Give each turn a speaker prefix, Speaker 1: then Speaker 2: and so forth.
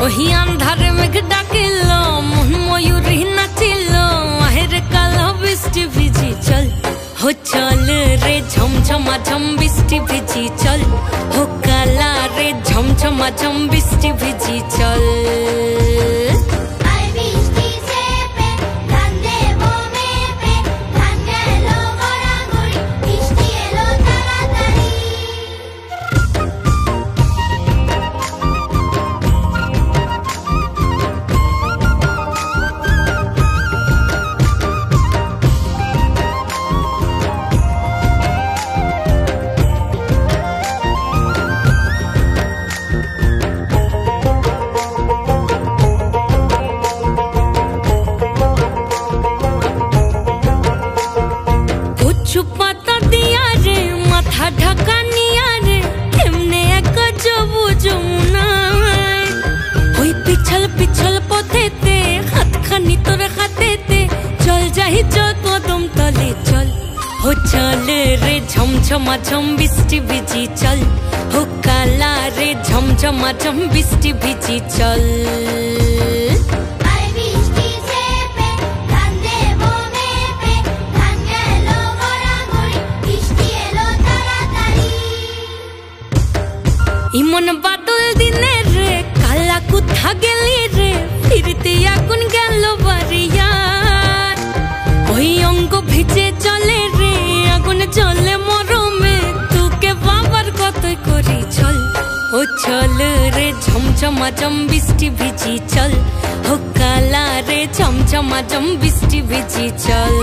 Speaker 1: ওহি আন্ধারে মেঘ ডাকিল মন ময়ূরী নাচিল আহের কালো বৃষ্টি ভিজি চল হো চল রে ঝমঝমা ঝম বৃষ্টি ভিজি চল হো কালা রে ঝমঝমা ঝম বৃষ্টি ভিজি চল পাতা দিয়া রে মাথা ঢাকা নিয়া রে কেমনে এক যাবো যমুনায় ওই পিছল পিছল পথেতে হাতখানি তোর হাতেতে চল যাই চল কদম তলে চল হো চল রে ঝমঝমা ঝম বৃষ্টি ভিজি চল হো কালা রে ঝমঝমা ঝম বৃষ্টি ভিজি চল ইমন বাদল দিনে রে কালা কোথা গেলি রে ফিরতে আগুন গেল বাড়িয়ার ওই অঙ্গ ভিজে চলে রে আগুন চলে মরমে তোকে বাবার কতই করি চল ও চল রে ঝমঝমা ঝম বৃষ্টি ভিজি চল ও কালা রে ঝমঝমা ঝম বৃষ্টি ভিজি চল